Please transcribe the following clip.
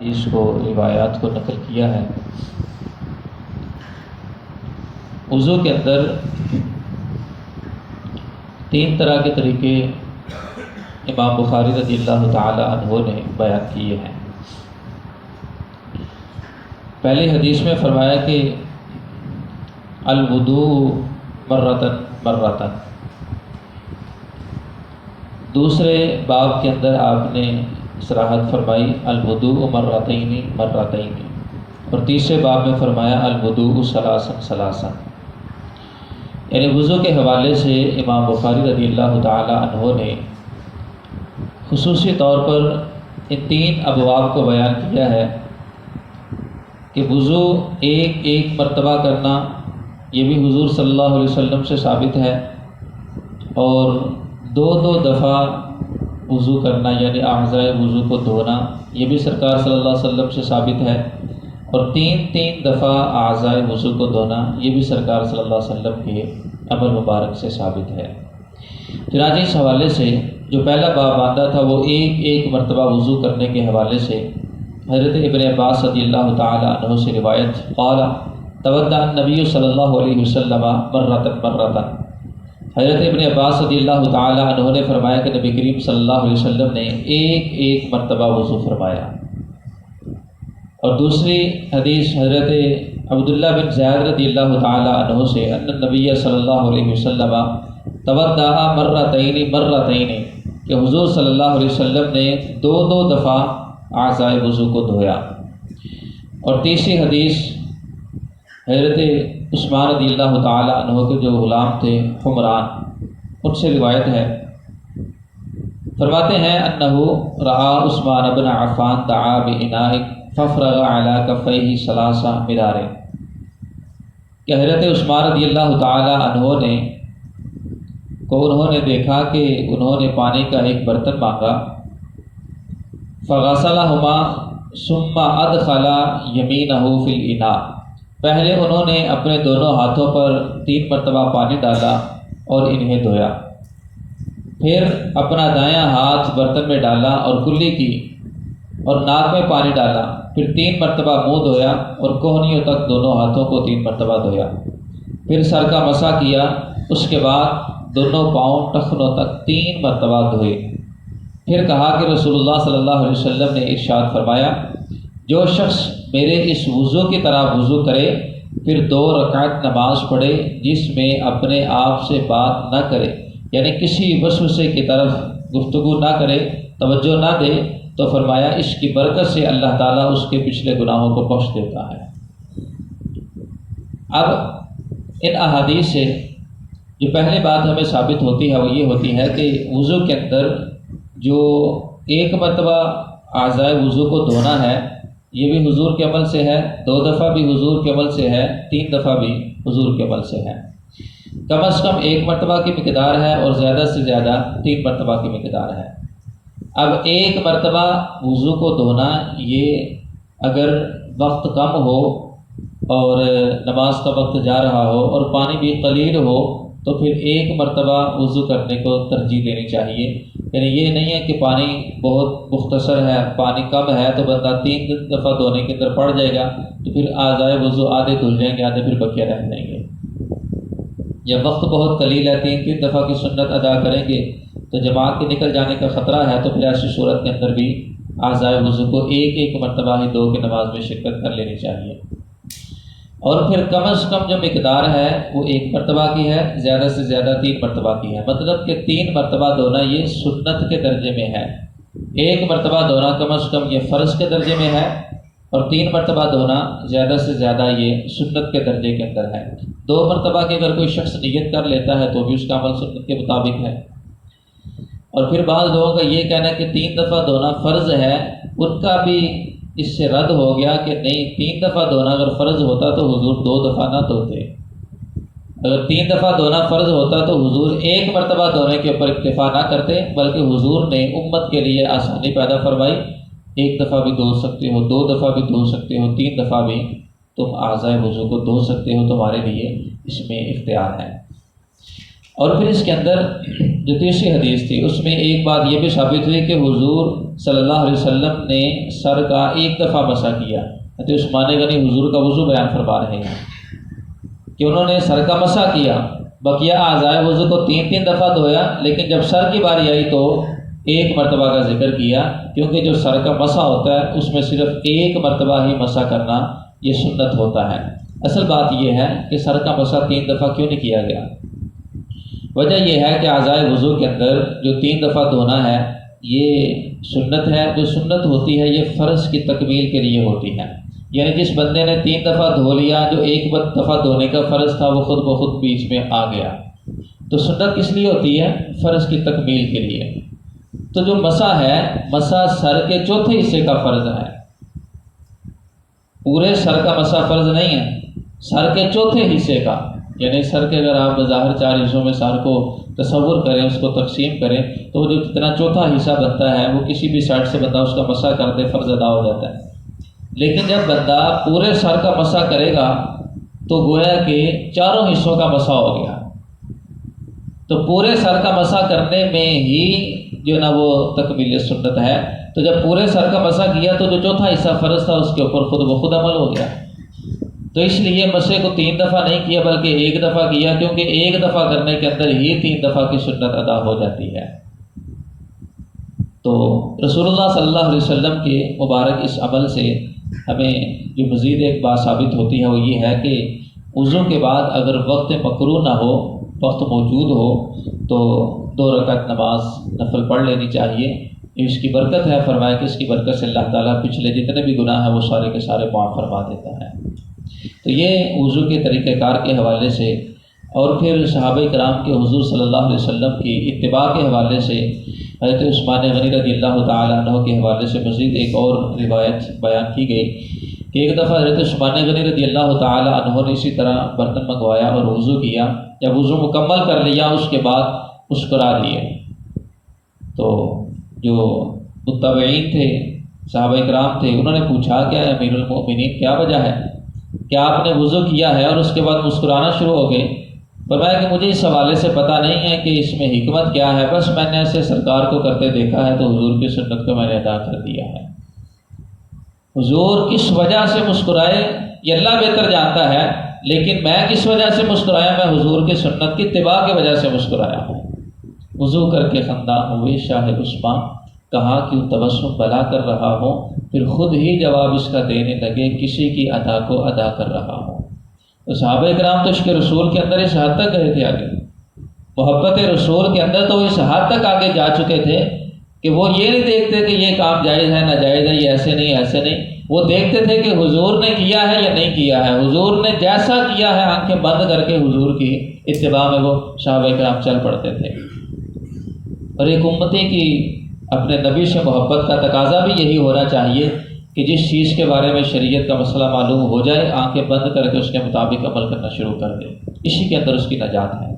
حدیث کو روایات کو نقل کیا ہے۔ وضو کے اندر تین طرح کے طریقے امام بخاری رضی اللہ تعالی عنہ نے بیان کیے ہیں۔ پہلی حدیث میں فرمایا کہ الوضوء مرتن مرتن، دوسرے باب کے اندر آپ نے صراحت فرمائی الوضوء مرتین مرتین، اور تیسرے باب میں فرمایا الوضوء ثلاثا ثلاثا۔ یعنی وضو کے حوالے سے امام بخاری رضی اللہ تعالی عنہ نے خصوصی طور پر ان تین ابواب کو بیان کیا ہے کہ وضو ایک ایک مرتبہ کرنا یہ بھی حضور صلی اللہ علیہ وسلم سے ثابت ہے، اور دو دو دفعہ وضو کرنا یعنی اعضاء وضو کو دھونا یہ بھی سرکار صلی اللہ علیہ وسلم سے ثابت ہے، اور تین تین دفعہ اعضاء وضو کو دھونا یہ بھی سرکار صلی اللہ علیہ وسلم کے عمل مبارک سے ثابت ہے۔ چنانچہ اس حوالے سے جو پہلا باب آتا تھا وہ ایک ایک مرتبہ وضو کرنے کے حوالے سے حضرت ابن عباس رضی اللہ تعالی عنہ سے روایت قال تودع النبی صلی اللہ علیہ وسلم مرتن مرتن، حضرت ابن عباس رضی اللہ تعالی عنہ نے فرمایا کہ نبی کریم صلی اللہ علیہ وسلم نے ایک ایک مرتبہ وضو فرمایا۔ اور دوسری حدیث حضرت عبداللہ بن زید رضی اللہ تعالی عنہ سے ان النبی صلی اللہ علیہ وسلم تودع مرتین مرتین، کہ حضور صلی اللہ علیہ وسلم نے دو دو دفعہ اعضاء وضو کو دھویا۔ اور تیسری حدیث حضرت عثمان رضی اللہ تعالی عنہ کے جو غلام تھے حمران، ان سے روایت ہے، فرماتے ہیں انہو رعا عثمان بن عفان دعا باناء ففرغ علی کفیہ ثلاث مرار، کہ حضرت عثمان رضی اللہ تعالی عنہ نے انہوں نے دیکھا کہ انہوں نے پانی کا ایک برتن مانگا، فغسلہما ثم ادخل یمینہ فی الاناء، پہلے انہوں نے اپنے دونوں ہاتھوں پر تین مرتبہ پانی ڈالا اور انہیں دھویا، پھر اپنا دایاں ہاتھ برتن میں ڈالا اور کلی کی اور ناک میں پانی ڈالا، پھر تین مرتبہ منہ دھویا اور کوہنیوں تک دونوں ہاتھوں کو تین مرتبہ دھویا، پھر سر کا مسح کیا، اس کے بعد دونوں پاؤں ٹخنوں تک تین مرتبہ دھوئے، پھر کہا کہ رسول اللہ صلی اللہ علیہ وسلم نے ارشاد فرمایا جو شخص میرے اس وضو کی طرح وضو کرے پھر 2 رکعت نماز پڑھے جس میں اپنے آپ سے بات نہ کرے، یعنی کسی وسوسے کی طرف گفتگو نہ کرے، توجہ نہ دے، تو فرمایا اس کی برکت سے اللہ تعالیٰ اس کے پچھلے گناہوں کو بخش دیتا ہے۔ اب ان احادیث سے جو پہلی بات ہمیں ثابت ہوتی ہے وہ یہ ہوتی ہے کہ وضو کے اندر جو ایک مرتبہ اعضاء وضو کو دھونا ہے یہ بھی حضور کے عمل سے ہے، 2 دفعہ بھی حضور کے عمل سے ہے، 3 دفعہ بھی حضور کے عمل سے ہے، کم از کم 1 مرتبہ کی مقدار ہے اور زیادہ سے زیادہ 3 مرتبہ کی مقدار ہے۔ اب 1 مرتبہ وضو کو دھونا یہ اگر وقت کم ہو اور نماز کا وقت جا رہا ہو اور پانی بھی قلیل ہو تو پھر 1 مرتبہ وضو کرنے کو ترجیح دینی چاہیے، یعنی یہ نہیں ہے کہ پانی بہت مختصر ہے، پانی کم ہے تو بندہ 3 دفعہ دھونے کے اندر پڑ جائے گا تو پھر اعضاء وضو آدھے دھل جائیں گے، آدھے پھر بقیہ رہ جائیں گے۔ یا وقت بہت قلیل ہے، 3 دفعہ کی سنت ادا کریں گے تو جماعت کے نکل جانے کا خطرہ ہے، تو پھر ایسی صورت کے اندر بھی اعضاء وضو کو ایک ایک مرتبہ ہی 2 کی نماز میں شرکت کر لینی چاہیے۔ اور پھر کم از کم جو مقدار ہے وہ 1 مرتبہ کی ہے، زیادہ سے زیادہ 3 مرتبہ کی ہے، مطلب کہ 3 مرتبہ دھونا یہ سنت کے درجے میں ہے، 1 مرتبہ دھونا کم از کم یہ فرض کے درجے میں ہے، اور 3 مرتبہ دھونا زیادہ سے زیادہ یہ سنت کے درجے کے اندر ہے۔ 2 مرتبہ کی اگر کوئی شخص نیت کر لیتا ہے تو بھی اس کا عمل سنت کے مطابق ہے۔ اور پھر بعض لوگوں کا یہ کہنا ہے کہ 3 دفعہ دھونا فرض ہے، ان کا بھی اس سے رد ہو گیا کہ نہیں، 3 دفعہ دھونا اگر فرض ہوتا تو حضور 2 دفعہ نہ دھوتے، اگر 3 دفعہ دھونا فرض ہوتا تو حضور 1 مرتبہ دھونے کے اوپر اکتفا نہ کرتے، بلکہ حضور نے امت کے لیے آسانی پیدا فرمائی، 1 دفعہ بھی دھو سکتے ہو، 2 دفعہ بھی دھو سکتے ہو، 3 دفعہ بھی تم اعضاء وضو کو دھو سکتے ہو، تمہارے لیے اس میں اختیار ہے۔ اور پھر اس کے اندر جو تیسری حدیث تھی اس میں ایک بات یہ بھی ثابت ہوئی کہ حضور صلی اللہ علیہ وسلم نے سر کا ایک دفعہ مسح کیا. حضرت عثمان غنی حضور کا وضو بیان فرما رہے ہیں کہ انہوں نے سر کا مسح کیا، بقیہ اعضائے وضو کو 3 دفعہ دھویا، لیکن جب سر کی باری آئی تو ایک مرتبہ کا ذکر کیا، کیونکہ جو سر کا مسح ہوتا ہے اس میں صرف ایک مرتبہ ہی مسح کرنا یہ سنت ہوتا ہے. اصل بات یہ ہے کہ سر کا مسح 3 دفعہ کیوں نہیں کیا گیا؟ وجہ یہ ہے کہ اعضائے وضو کے اندر جو 3 دفعہ دھونا ہے یہ سنت ہے. جو سنت ہوتی ہے یہ فرض کی تکمیل کے لیے ہوتی ہے، یعنی جس بندے نے 3 دفعہ دھو لیا، جو ایک دفعہ دھونے کا فرض تھا وہ خود بخود بیچ میں آ گیا. تو سنت کس لیے ہوتی ہے؟ فرض کی تکمیل کے لیے. تو جو مسح ہے، مسح سر کے چوتھے حصے کا فرض ہے، پورے سر کا مسح فرض نہیں ہے، سر کے چوتھے حصے کا. یعنی سر کے اگر آپ بظاہر 4 حصوں میں سر کو تصور کریں، اس کو تقسیم کریں، تو وہ جو جتنا چوتھا حصہ بنتا ہے وہ کسی بھی سائڈ سے بندہ اس کا مسح کر دے فرض ادا ہو جاتا ہے. لیکن جب بندہ پورے سر کا مسح کرے گا تو گویا کہ 4 حصوں کا مسح ہو گیا. تو پورے سر کا مسح کرنے میں ہی جو نا وہ تکمیل سنت ہے. تو جب پورے سر کا مسح کیا تو جو چوتھا حصہ فرض تھا اس کے اوپر خود بخود عمل ہو گیا. تو اس لیے مسح کو 3 دفعہ نہیں کیا بلکہ 1 دفعہ کیا، کیونکہ 1 دفعہ کرنے کے اندر ہی 3 دفعہ کی سنت ادا ہو جاتی ہے. تو رسول اللہ صلی اللہ علیہ وسلم کے مبارک اس عمل سے ہمیں جو مزید ایک بات ثابت ہوتی ہے وہ یہ ہے کہ وضو کے بعد اگر وقت مکروہ نہ ہو، وقت موجود ہو، تو 2 رکعت نماز نفل پڑھ لینی چاہیے. اس کی برکت ہے، فرمایا کہ اس کی برکت سے اللہ تعالیٰ پچھلے جتنے بھی گناہ ہیں وہ سارے کے سارے معاف فرما دیتا ہے. تو یہ وضو کے طریقہ کار کے حوالے سے، اور پھر صحابہ کرام کے حضور صلی اللہ علیہ وسلم کی اتباع کے حوالے سے حضرت عثمان غنی رضی اللہ تعالیٰ عنہ کے حوالے سے مزید ایک اور روایت بیان کی گئی کہ ایک دفعہ حضرت عثمان غنی رضی اللہ تعالیٰ عنہ نے اسی طرح برتن منگوایا اور وضو کیا. جب وضو مکمل کر لیا اس کے بعد مسکرا دیے. تو جو متبعین تھے، صحابہ کرام تھے، انہوں نے پوچھا کہ امیر المؤمنین کیا وجہ ہے کہ آپ نے وضو کیا ہے اور اس کے بعد مسکرانا شروع ہو گئے؟ فرمایا کہ مجھے اس حوالے سے پتہ نہیں ہے کہ اس میں حکمت کیا ہے، بس میں نے ایسے سرکار کو کرتے دیکھا ہے تو حضور کی سنت کو میں نے ادا کر دیا ہے. حضور کس وجہ سے مسکرائے یہ اللہ بہتر جانتا ہے، لیکن میں کس وجہ سے مسکرایا؟ میں حضور کی سنت کی اتباع کی وجہ سے مسکرایا ہوں. وضو کر کے خنداں ہوئے شاہ عثمان، کہا کہ تبسم بلا کر رہا ہوں، پھر خود ہی جواب اس کا دینے لگے، کسی کی ادا کو ادا کر رہا ہوں. تو صحابہ کرام تو عشق رسول کے اندر اس حد تک گئے تھے، آگے محبت رسول کے اندر تو اس حد تک آگے جا چکے تھے کہ وہ یہ نہیں دیکھتے کہ یہ کام جائز ہے ناجائز ہے، یہ ایسے نہیں ایسے نہیں. وہ دیکھتے تھے کہ حضور نے کیا ہے یا نہیں کیا ہے. حضور نے جیسا کیا ہے آنکھیں بند کر کے حضور کی اتباع میں وہ صحابہ کرام چل پڑتے تھے. اور ایک امتی کی اپنے نبی سے محبت کا تقاضا بھی یہی ہونا چاہیے کہ جس چیز کے بارے میں شریعت کا مسئلہ معلوم ہو جائے، آنکھیں بند کر کے اس کے مطابق عمل کرنا شروع کر دے. اسی کے اندر اس کی نجات ہے.